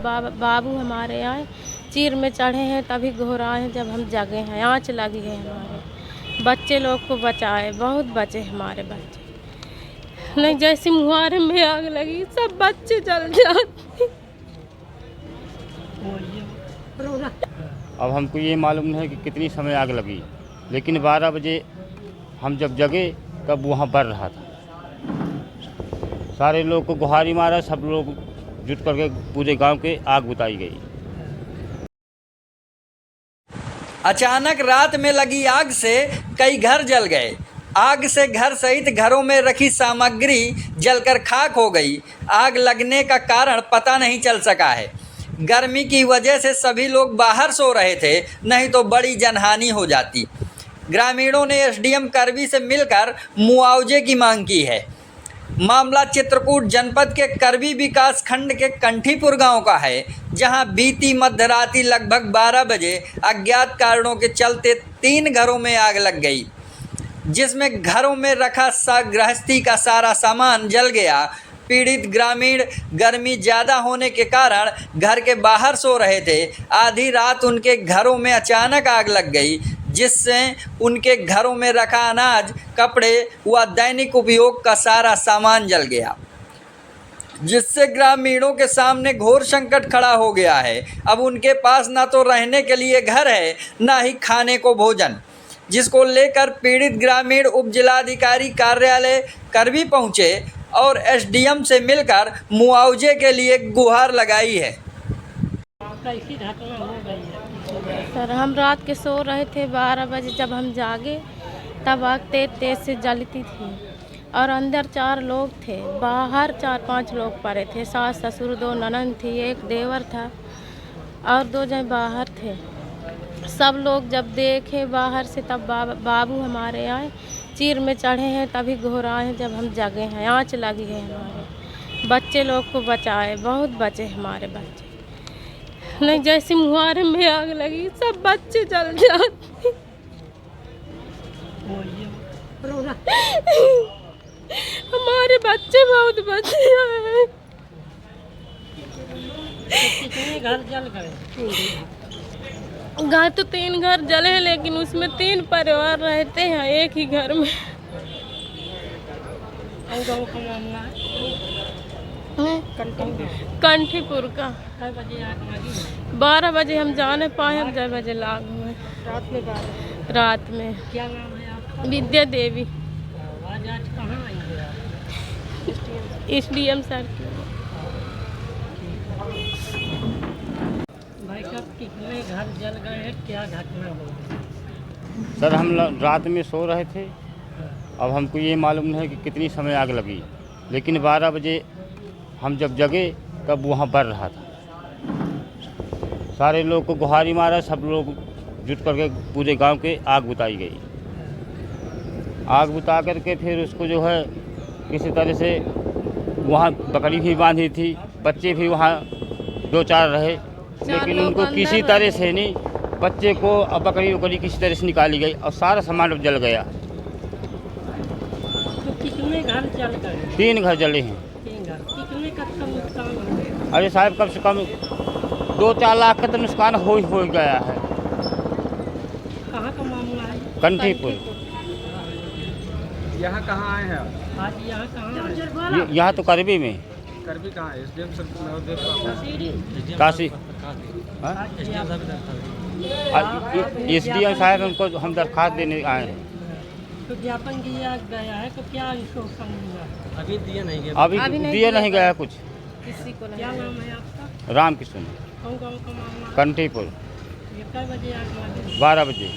बाबू हमारे आए, चीर में चढ़े हैं, तभी घोराए जब हम जगे हैं, आँच लगी है हमारे बच्चे लोग को बचाए, बहुत बचे हमारे बच्चे। नहीं जैसे मुहारे में आग लगी सब बच्चे जल जाते। अब हमको ये मालूम नहीं है कि कितनी समय आग लगी, लेकिन 12 बजे हम जब जगे तब वहाँ बढ़ रहा था। सारे लोग को गुहारी मारा, सब लोग जुट करके पूरे गांव के आग बुताई गई। अचानक रात में लगी आग से कई घर जल गए। आग से घर सहित घरों में रखी सामग्री जलकर खाक हो गई। आग लगने का कारण पता नहीं चल सका है। गर्मी की वजह से सभी लोग बाहर सो रहे थे, नहीं तो बड़ी जनहानि हो जाती। ग्रामीणों ने एसडीएम करवी से मिलकर मुआवजे की मांग की है। मामला चित्रकूट जनपद के करवी विकास खंड के कंठीपुर गांव का है, जहां बीती मध्यरात्रि लगभग 12 बजे अज्ञात कारणों के चलते 3 घरों में आग लग गई, जिसमें घरों में रखा गृहस्थी का सारा सामान जल गया। पीड़ित ग्रामीण गर्मी ज़्यादा होने के कारण घर के बाहर सो रहे थे। आधी रात उनके घरों में अचानक आग लग गई, जिससे उनके घरों में रखा अनाज, कपड़े व दैनिक उपयोग का सारा सामान जल गया, जिससे ग्रामीणों के सामने घोर संकट खड़ा हो गया है। अब उनके पास ना तो रहने के लिए घर है, ना ही खाने को भोजन, जिसको लेकर पीड़ित ग्रामीण उप जिलाधिकारी कार्यालय करवी पहुँचे और एसडीएम से मिलकर मुआवजे के लिए गुहार लगाई है। सर हम रात के सो रहे थे, 12 बजे जब हम जागे तब आग तेज तेज से जलती थी और अंदर 4 लोग थे, बाहर 4-5 लोग पड़े थे। सास ससुर, 2 ननद थी, एक देवर था और 2 जन बाहर थे। सब लोग जब देखे बाहर से तब बाबू हमारे आए, चीर में चढ़े हैं, तभी घोराए जब हम जगे हैं, आँच लगी है हमारे बच्चे लोग को बचाए, बहुत बचे हमारे बच्चे। नहीं जैसे मुहारे में आग लगी सब बच्चे जल जाते। हमारे बच्चे बहुत बचे हैं। कितने घर जल गए? घर तो 3 घर जले हैं, लेकिन उसमें 3 परिवार रहते हैं एक ही घर में। गाँव का मामला है कंठीपुर का। कई बजे आग लगी? 12 बजे हम जाने पाए, हम 10 बजे लाग हुए रात में 12? रात में। क्या नाम है आपका? विद्या देवी। आज आज कहाँ आई है? एसडीएम सर की। भाई साहब कितने घर जल गए हैं, क्या घटना हो गई? सर हम रात में सो रहे थे। अब हमको ये मालूम नहीं है कि कितनी समय आग लगी, लेकिन 12 बजे हम जब जगे तब वहाँ बढ़ रहा था। सारे लोग को गुहारी मारा, सब लोग जुट करके पूरे गांव के आग बुताई गई। आग बुता करके फिर उसको जो है किसी तरह से वहाँ बकरी भी बांधी थी, बच्चे भी वहाँ 2-4 रहे, लेकिन उनको किसी तरह से नहीं, बच्चे को अब बकरी किसी तरह से निकाली गई और सारा सामान जल गया। तो कितने घर जल गए? 3 घर जले हैं। 3 घर। कितने का नुकसान हो गया? अरे साहब कम से कम 2-4 लाख का तो नुकसान हो गया है। कहाँ का मामला है? कंठीपुर। यहाँ कहाँ आए हैं आप? आज यहाँ कहाँ है? यहाँ तो करवी में। करवी कहाँ है? SDM sir Kashi. आज एसडीएम साहब उनको हम दरख्वास्त देने आए हैं। तो ज्ञापन दिया गया है, तो क्या इंस्ट्रक्शन मिला? अभी दिया नहीं गया। अभी दिया नहीं गया कुछ। किसी को क्या नाम है आपका? रामकृष्ण। कौन गाँव का मामला? कंठीपुर। ये कै बजे आग लगी? 12 बजे।